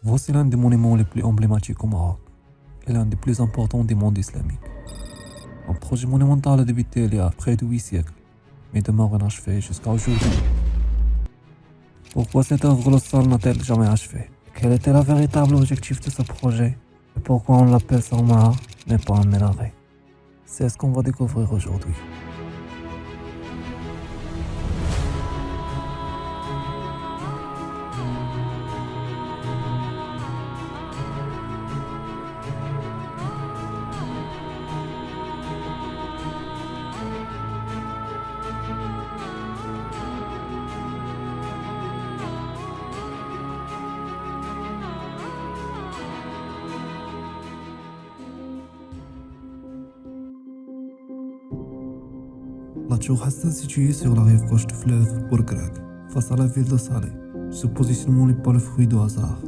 Voici l'un des monuments les plus emblématiques au Maroc et l'un des plus importants du monde islamique. Un projet monumental a débuté il y a près de 8 siècles, mais demeure inachevé jusqu'à aujourd'hui. Pourquoi cette œuvre colossale n'a-t-elle jamais achevé? Quel était le véritable objectif de ce projet? Et pourquoi on l'appelle Sarmaha, mais pas un minaret? C'est ce qu'on va découvrir aujourd'hui. La tour Hassan, située sur la rive gauche du fleuve Bourgreg, face à la ville de Salé. Ce positionnement n'est pas le fruit du hasard.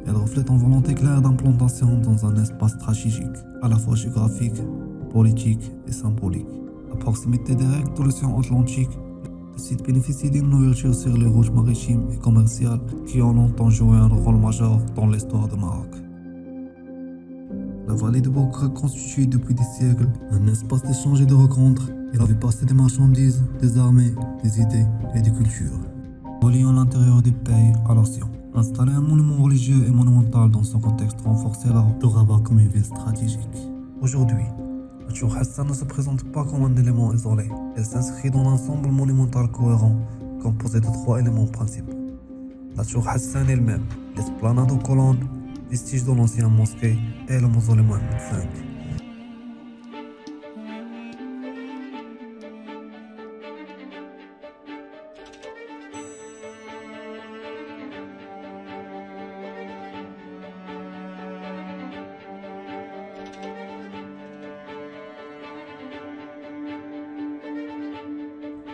Elle reflète une volonté claire d'implantation dans un espace stratégique, à la fois géographique, politique et symbolique. À proximité directe de l'océan Atlantique, le site bénéficie d'une ouverture sur les routes maritimes et commerciales qui ont longtemps joué un rôle majeur dans l'histoire du Maroc. La vallée de Bourgreg constitue depuis des siècles un espace d'échange et de rencontres. Il avait passé des marchandises, des armées, des idées et des cultures, reliant l'intérieur du pays à l'océan. Installer un monument religieux et monumental dans son contexte renforçait la de Rabat comme une ville stratégique. Aujourd'hui, la tour Hassan ne se présente pas comme un élément isolé. Elle s'inscrit dans un ensemble monumental cohérent, composé de 3 éléments principaux. La tour Hassan elle-même, l'esplanade aux colonnes, vestiges de l'ancienne mosquée et le mausolée Mohamed V.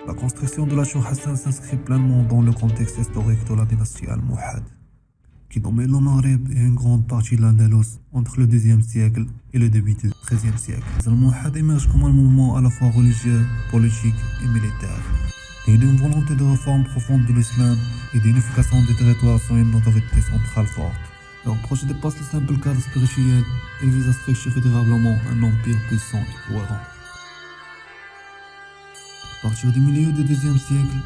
La construction de la tour Hassan s'inscrit pleinement dans le contexte historique de la dynastie Al-Mouhad, qui dominait le Maghreb et une grande partie de l'Andalous entre le XIIe siècle et le début du XIIIe siècle. Al-Mouhad émerge comme un mouvement à la fois religieux, politique et militaire, né d'une volonté de réforme profonde de l'islam et d'unification des territoires sur une autorité centrale forte. Leur projet dépasse le simple cadre spirituel, il vise à structurer durablement un empire puissant et cohérent. À partir du milieu du XIIe siècle,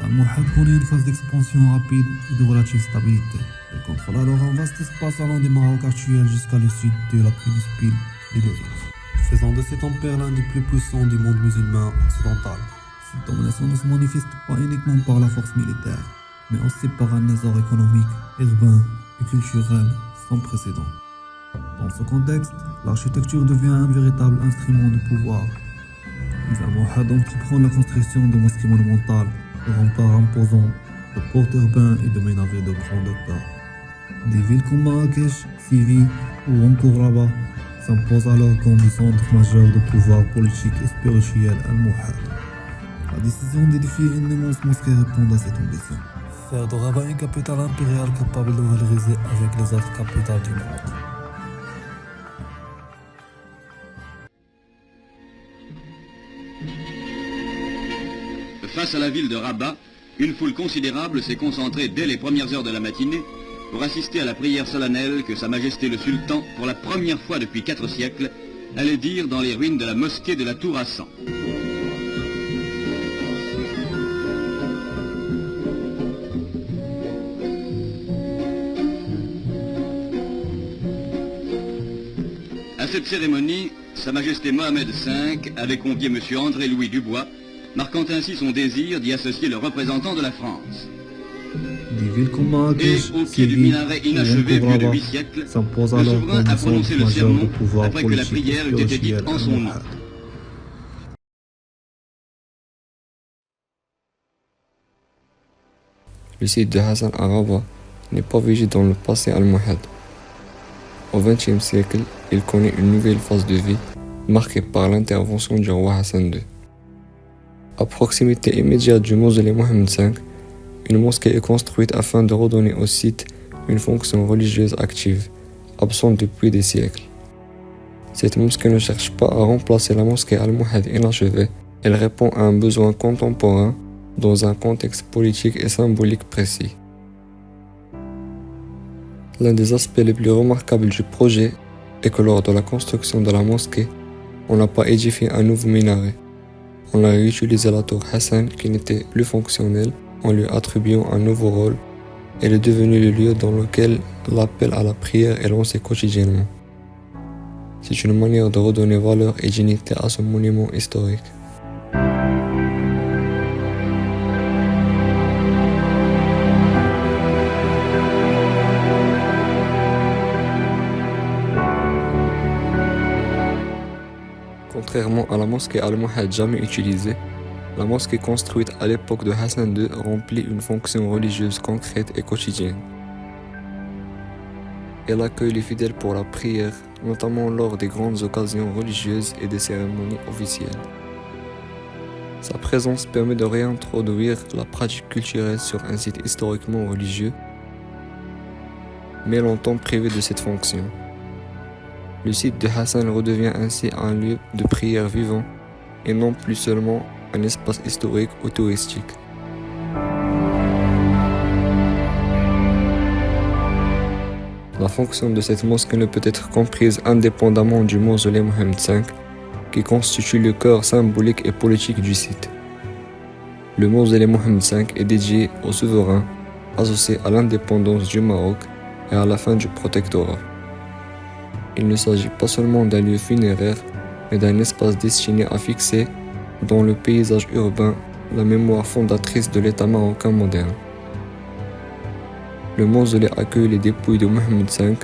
Al-Mouhad connaît une phase d'expansion rapide et de relative stabilité. Elle contrôle alors un vaste espace allant du Maroc actuel jusqu'à le sud de la péninsule ibérique, faisant de cet empire l'un des plus puissants du monde musulman occidental. Cette domination ne se manifeste pas uniquement par la force militaire, mais aussi par un essor économique, urbain et culturel sans précédent. Dans ce contexte, l'architecture devient un véritable instrument de pouvoir. Al-Mouhad entreprend la construction de mosquées monumentales, de remparts imposants, de ports urbains et de minarets de grande hauteur. Des villes comme Marrakech, Séville ou encore Rabat s'imposent alors comme des centres majeurs de pouvoir politique et spirituel Al-Mouhad. La décision d'édifier une immense mosquée répond à cette ambition. Faire de Rabat une capitale impériale capable de valoriser avec les autres capitales du monde. Face à la ville de Rabat, une foule considérable s'est concentrée dès les premières heures de la matinée pour assister à la prière solennelle que Sa Majesté le Sultan, pour la première fois depuis 4 siècles, allait dire dans les ruines de la mosquée de la Tour Hassan. À cette cérémonie, Sa Majesté Mohamed V avait convié M. André-Louis Dubois, marquant ainsi son désir d'y associer le représentant de la France. Des villes comme Marrakech, Et au pied du minaret inachevé vieux de 8 siècles, le souverain a prononcé le sermon après que la prière eut été dite en son nom. Le site de Hassan à Rabat n'est pas végé dans le passé Al-Mouhad. Au XXe siècle, il connaît une nouvelle phase de vie, marquée par l'intervention du roi Hassan II. À proximité immédiate du mausolée Mohamed V, une mosquée est construite afin de redonner au site une fonction religieuse active, absente depuis des siècles. Cette mosquée ne cherche pas à remplacer la mosquée Al-Mouhad inachevée, elle répond à un besoin contemporain dans un contexte politique et symbolique précis. L'un des aspects les plus remarquables du projet est que lors de la construction de la mosquée, on n'a pas édifié un nouveau minaret. On a réutilisé la tour Hassan qui n'était plus fonctionnelle en lui attribuant un nouveau rôle. Elle est devenue le lieu dans lequel l'appel à la prière est lancé quotidiennement. C'est une manière de redonner valeur et dignité à ce monument historique. Contrairement à la mosquée Al-Muhad jamais utilisée, la mosquée construite à l'époque de Hassan II remplit une fonction religieuse concrète et quotidienne. Elle accueille les fidèles pour la prière, notamment lors des grandes occasions religieuses et des cérémonies officielles. Sa présence permet de réintroduire la pratique culturelle sur un site historiquement religieux, mais longtemps privé de cette fonction. Le site de Hassan redevient ainsi un lieu de prière vivant et non plus seulement un espace historique ou touristique. La fonction de cette mosquée ne peut être comprise indépendamment du mausolée Mohammed V, qui constitue le cœur symbolique et politique du site. Le mausolée Mohammed V est dédié au souverain, associé à l'indépendance du Maroc et à la fin du protectorat. Il ne s'agit pas seulement d'un lieu funéraire, mais d'un espace destiné à fixer dans le paysage urbain la mémoire fondatrice de l'État marocain moderne. Le mausolée accueille les dépouilles de Mohammed V,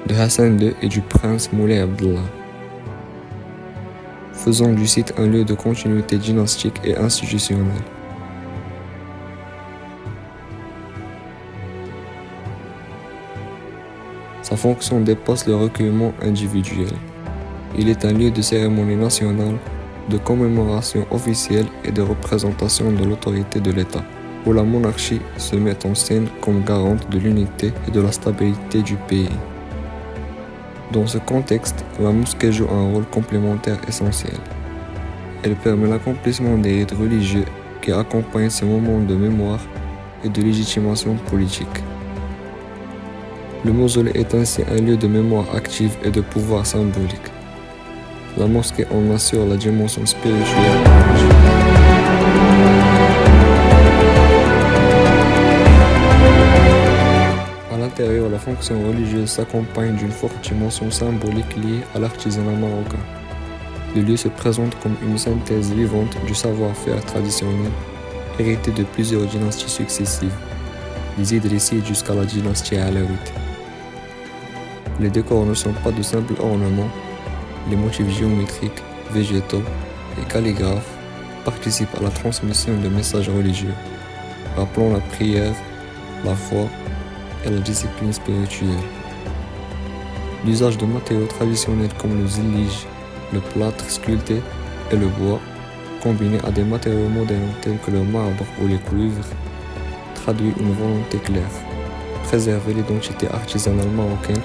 de Hassan II et du prince Moulay Abdallah, faisant du site un lieu de continuité dynastique et institutionnelle. Sa fonction dépasse le recueillement individuel. Il est un lieu de cérémonie nationale, de commémoration officielle et de représentation de l'autorité de l'État, où la monarchie se met en scène comme garante de l'unité et de la stabilité du pays. Dans ce contexte, la mosquée joue un rôle complémentaire essentiel. Elle permet l'accomplissement des rites religieux qui accompagnent ces moments de mémoire et de légitimation politique. Le mausolée est ainsi un lieu de mémoire active et de pouvoir symbolique. La mosquée en assure la dimension spirituelle. À l'intérieur, la fonction religieuse s'accompagne d'une forte dimension symbolique liée à l'artisanat marocain. Le lieu se présente comme une synthèse vivante du savoir-faire traditionnel, hérité de plusieurs dynasties successives, des Idrissides jusqu'à la dynastie alawite. Les décors ne sont pas de simples ornements, les motifs géométriques, végétaux et calligraphes participent à la transmission de messages religieux, rappelant la prière, la foi et la discipline spirituelle. L'usage de matériaux traditionnels comme le zillige, le plâtre sculpté et le bois, combinés à des matériaux modernes tels que le marbre ou les cuivres, traduit une volonté claire, préserver l'identité artisanale marocaine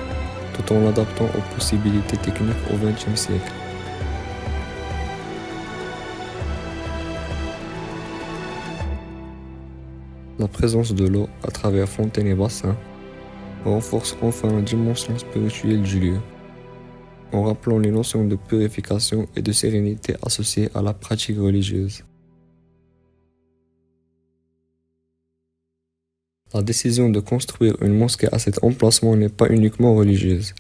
tout en l'adaptant aux possibilités techniques au XXe siècle. La présence de l'eau à travers fontaines et bassins renforce enfin la dimension spirituelle du lieu, en rappelant les notions de purification et de sérénité associées à la pratique religieuse. La décision de construire une mosquée à cet emplacement n'est pas uniquement religieuse.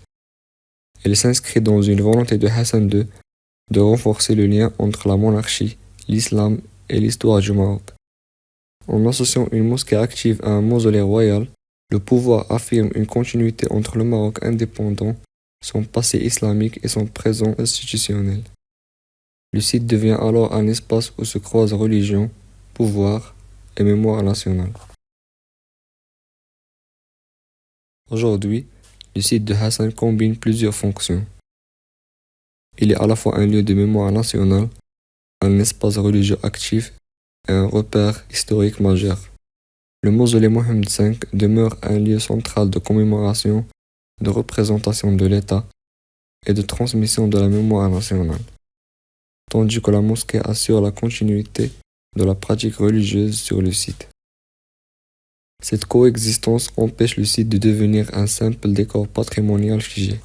Elle s'inscrit dans une volonté de Hassan II de renforcer le lien entre la monarchie, l'islam et l'histoire du Maroc. En associant une mosquée active à un mausolée royal, le pouvoir affirme une continuité entre le Maroc indépendant, son passé islamique et son présent institutionnel. Le site devient alors un espace où se croisent religion, pouvoir et mémoire nationale. Aujourd'hui, le site de Hassan combine plusieurs fonctions. Il est à la fois un lieu de mémoire nationale, un espace religieux actif et un repère historique majeur. Le mausolée Mohammed V demeure un lieu central de commémoration, de représentation de l'État et de transmission de la mémoire nationale, tandis que la mosquée assure la continuité de la pratique religieuse sur le site. Cette coexistence empêche le site de devenir un simple décor patrimonial figé.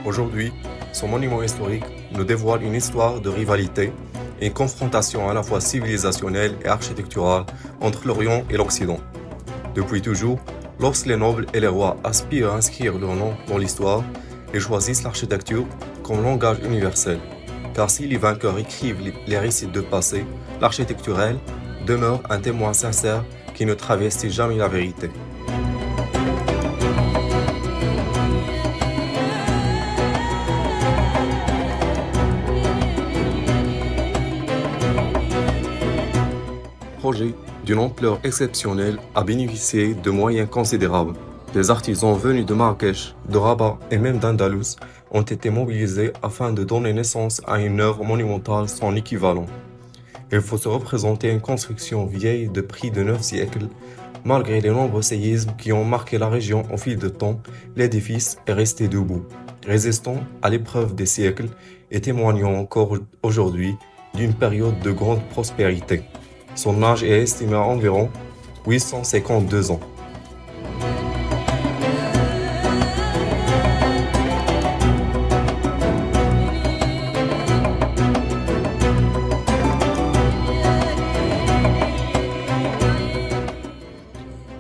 Aujourd'hui, ce monument historique nous dévoile une histoire de rivalité et une confrontation à la fois civilisationnelle et architecturale entre l'Orient et l'Occident. Depuis toujours, lorsque les nobles et les rois aspirent à inscrire leur nom dans l'histoire, ils choisissent l'architecture comme langage universel. Car si les vainqueurs écrivent les récits de passé, l'architecture, elle, demeure un témoin sincère qui ne travestit jamais la vérité. Projet d'une ampleur exceptionnelle a bénéficié de moyens considérables. Des artisans venus de Marrakech, de Rabat et même d'Andalous ont été mobilisés afin de donner naissance à une œuvre monumentale sans équivalent. Il faut se représenter une construction vieille de près de 9 siècles. Malgré les nombreux séismes qui ont marqué la région au fil du temps, l'édifice est resté debout, résistant à l'épreuve des siècles et témoignant encore aujourd'hui d'une période de grande prospérité. Son âge est estimé à environ 852 ans.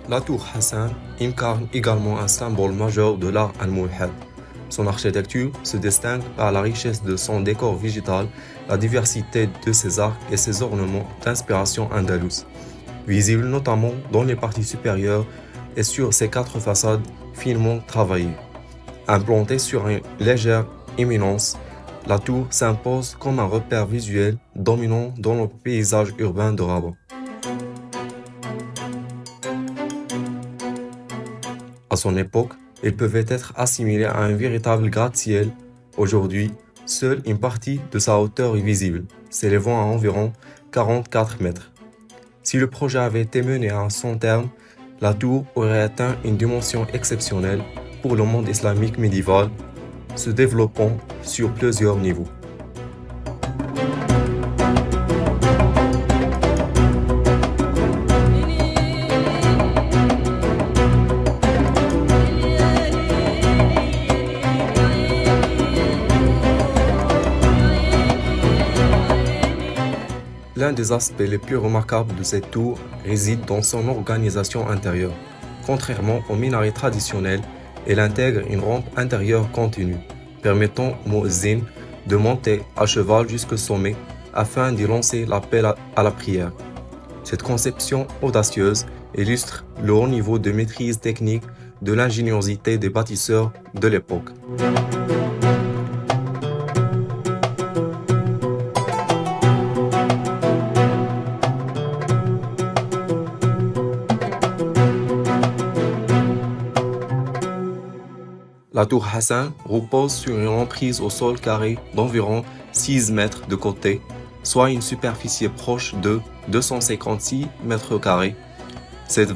La tour Hassan incarne également un symbole majeur de l'art almohade. Son architecture se distingue par la richesse de son décor végétal, la diversité de ses arcs et ses ornements d'inspiration andalouse, visibles notamment dans les parties supérieures et sur ses 4 façades finement travaillées. Implantée sur une légère éminence, la tour s'impose comme un repère visuel dominant dans le paysage urbain de Rabat. À son époque, ils pouvaient être assimilés à un véritable gratte-ciel. Aujourd'hui, seule une partie de sa hauteur est visible, s'élevant à environ 44 mètres. Si le projet avait été mené à son terme, la tour aurait atteint une dimension exceptionnelle pour le monde islamique médiéval, se développant sur plusieurs niveaux. L'un des aspects les plus remarquables de cette tour réside dans son organisation intérieure. Contrairement aux minarets traditionnels, elle intègre une rampe intérieure continue, permettant au muezzin de monter à cheval jusqu'au sommet afin d'y lancer l'appel à la prière. Cette conception audacieuse illustre le haut niveau de maîtrise technique de l'ingéniosité des bâtisseurs de l'époque. La tour Hassan repose sur une emprise au sol carré d'environ 6 mètres de côté, soit une superficie proche de 256 mètres carrés. Cette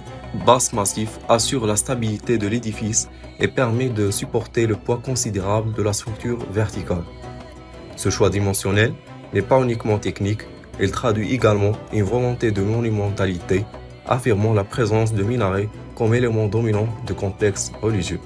base massif assure la stabilité de l'édifice et permet de supporter le poids considérable de la structure verticale. Ce choix dimensionnel n'est pas uniquement technique, il traduit également une volonté de monumentalité, affirmant la présence de minarets comme élément dominant du complexe religieux.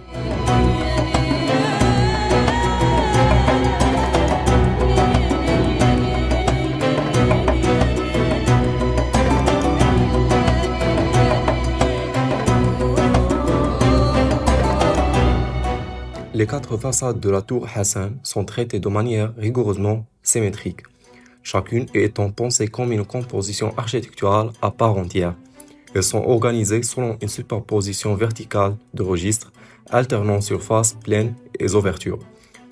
Les 4 façades de la tour Hassan sont traitées de manière rigoureusement symétrique, chacune étant pensée comme une composition architecturale à part entière. Elles sont organisées selon une superposition verticale de registres, alternant surfaces pleines et ouvertures,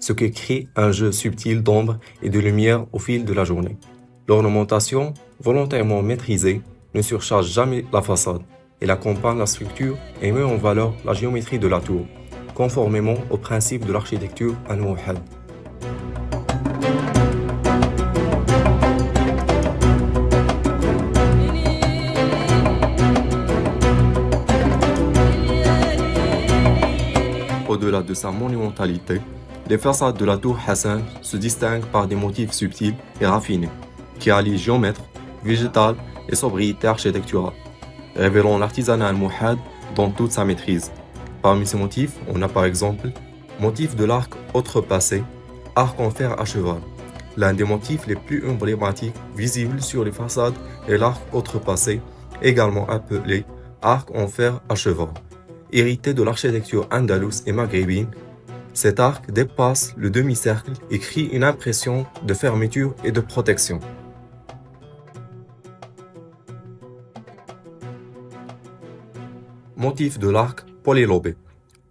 ce qui crée un jeu subtil d'ombre et de lumière au fil de la journée. L'ornementation, volontairement maîtrisée, ne surcharge jamais la façade. Il accompagne la structure et met en valeur la géométrie de la tour, conformément aux principes de l'architecture al-Muhad. Au-delà de sa monumentalité, les façades de la tour Hassan se distinguent par des motifs subtils et raffinés, qui allient géomètre, végétal et sobriété architecturale, révélant l'artisanat al-Muhad dans toute sa maîtrise. Parmi ces motifs, on a par exemple motif de l'arc outrepassé, arc en fer à cheval. L'un des motifs les plus emblématiques visibles sur les façades est l'arc outrepassé, également appelé arc en fer à cheval. Hérité de l'architecture andalouse et maghrébine, cet arc dépasse le demi-cercle et crée une impression de fermeture et de protection. Motif de l'arc polylobé.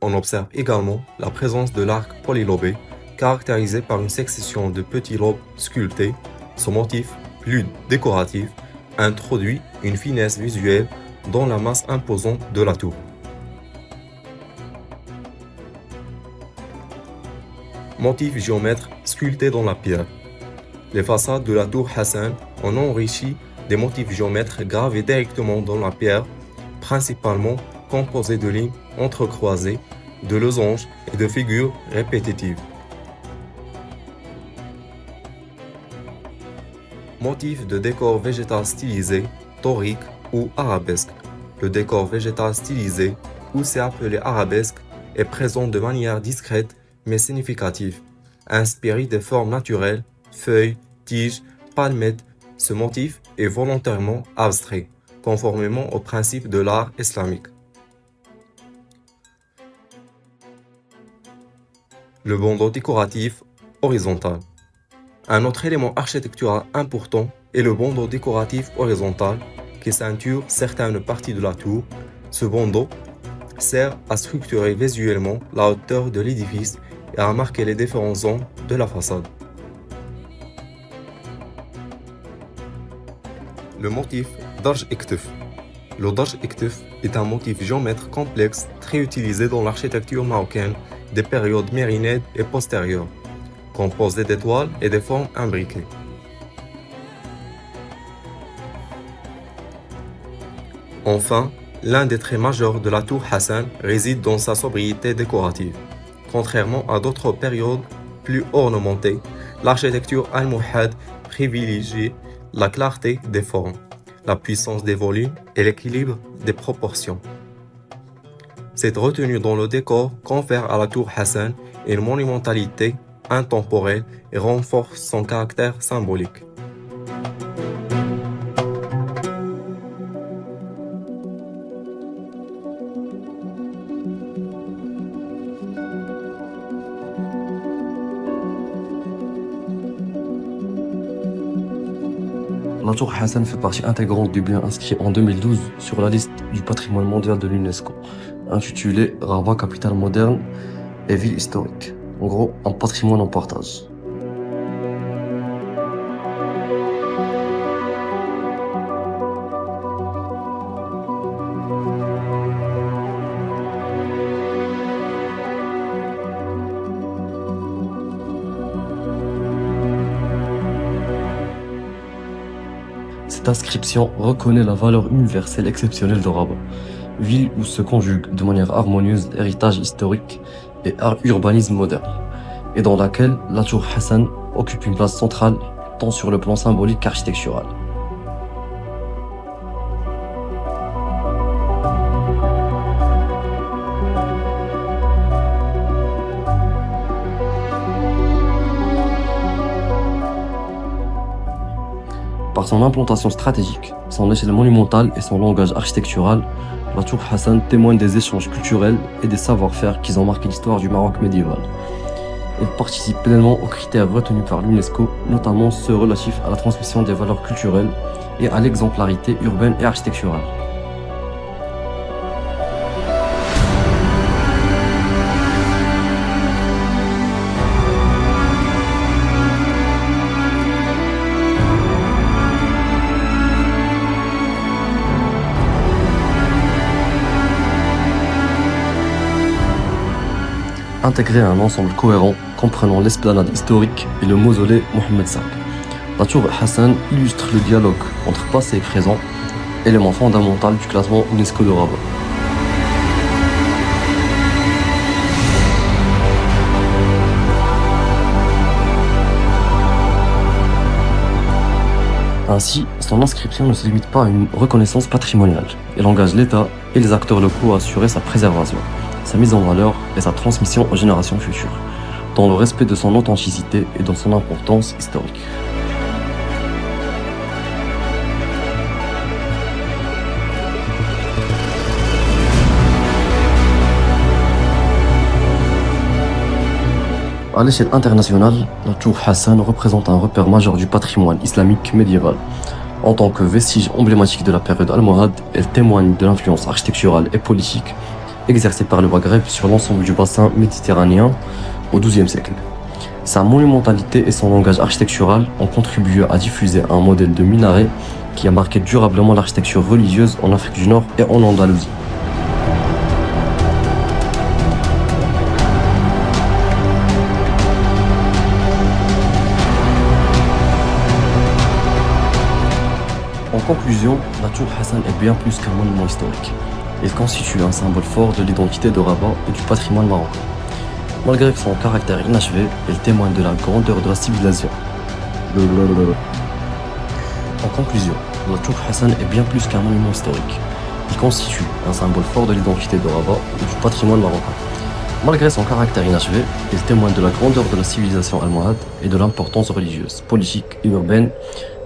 On observe également la présence de l'arc polylobé, caractérisé par une succession de petits lobes sculptés. Ce motif, plus décoratif, introduit une finesse visuelle dans la masse imposante de la tour. Motif géomètre sculpté dans la pierre. Les façades de la tour Hassan ont enrichi des motifs géomètres gravés directement dans la pierre, principalement composés de lignes entrecroisées, de losanges et de figures répétitives. Motif de décor végétal stylisé, taurique ou arabesque. Le décor végétal stylisé, aussi appelé arabesque, est présent de manière discrète mais significative, inspiré des formes naturelles, feuilles, tiges, palmettes. Ce motif est volontairement abstrait, conformément aux principes de l'art islamique. Le bandeau décoratif horizontal. Un autre élément architectural important est le bandeau décoratif horizontal qui ceinture certaines parties de la tour. Ce bandeau sert à structurer visuellement la hauteur de l'édifice et à marquer les différents angles de la façade. Le motif Darj Iktef. Le Darj Iktef est un motif géomètre complexe très utilisé dans l'architecture marocaine des périodes mérinides et postérieures, composé d'étoiles et de formes imbriquées. Enfin, l'un des traits majeurs de la tour Hassan réside dans sa sobriété décorative. Contrairement à d'autres périodes plus ornementées, l'architecture al-Muhad privilégie la clarté des formes, la puissance des volumes et l'équilibre des proportions. Cette retenue dans le décor confère à la tour Hassan une monumentalité intemporelle et renforce son caractère symbolique. La tour Hassan fait partie intégrante du bien inscrit en 2012 sur la liste du patrimoine mondial de l'UNESCO, intitulé Rabat, capitale moderne et ville historique. En gros, un patrimoine en partage. Cette inscription reconnaît la valeur universelle exceptionnelle de Rabat, ville où se conjuguent de manière harmonieuse héritage historique et urbanisme moderne, et dans laquelle la tour Hassan occupe une place centrale tant sur le plan symbolique qu'architectural. Par son implantation stratégique, son échelle monumentale et son langage architectural, la tour Hassan témoigne des échanges culturels et des savoir-faire qui ont marqué l'histoire du Maroc médiéval. Elle participe pleinement aux critères retenus par l'UNESCO, notamment ceux relatifs à la transmission des valeurs culturelles et à l'exemplarité urbaine et architecturale. intégrée à un ensemble cohérent comprenant l'esplanade historique et le mausolée Mohammed V. La tour Hassan illustre le dialogue entre passé et présent, élément fondamental du classement UNESCO de Rabat. Ainsi, son inscription ne se limite pas à une reconnaissance patrimoniale. Elle engage l'État et les acteurs locaux à assurer sa préservation, sa mise en valeur et sa transmission aux générations futures, dans le respect de son authenticité et de son importance historique. À l'échelle internationale, la tour Hassan représente un repère majeur du patrimoine islamique médiéval. En tant que vestige emblématique de la période almohade, elle témoigne de l'influence architecturale et politique exercée par le Maghreb sur l'ensemble du bassin méditerranéen au XIIe siècle. Sa monumentalité et son langage architectural ont contribué à diffuser un modèle de minaret qui a marqué durablement l'architecture religieuse en Afrique du Nord et en Andalousie. En conclusion, la tour Hassan est bien plus qu'un monument historique. Elle constitue un symbole fort de l'identité de Rabat et du patrimoine marocain. Malgré son caractère inachevé, elle témoigne de la grandeur de la civilisation. En conclusion, la tour Hassan est bien plus qu'un monument historique. Il constitue un symbole fort de l'identité de Rabat et du patrimoine marocain. Malgré son caractère inachevé, il témoigne de la grandeur de la civilisation almohade et de l'importance religieuse, politique et urbaine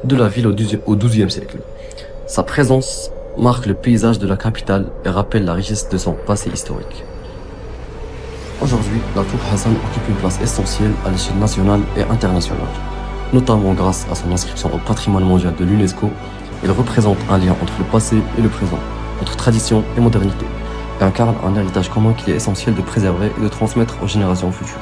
de la ville au XIIe siècle. Sa présence marque le paysage de la capitale et rappelle la richesse de son passé historique. Aujourd'hui, la tour Hassan occupe une place essentielle à l'échelle nationale et internationale. Notamment grâce à son inscription au patrimoine mondial de l'UNESCO, elle représente un lien entre le passé et le présent, entre tradition et modernité, et incarne un héritage commun qu'il est essentiel de préserver et de transmettre aux générations futures.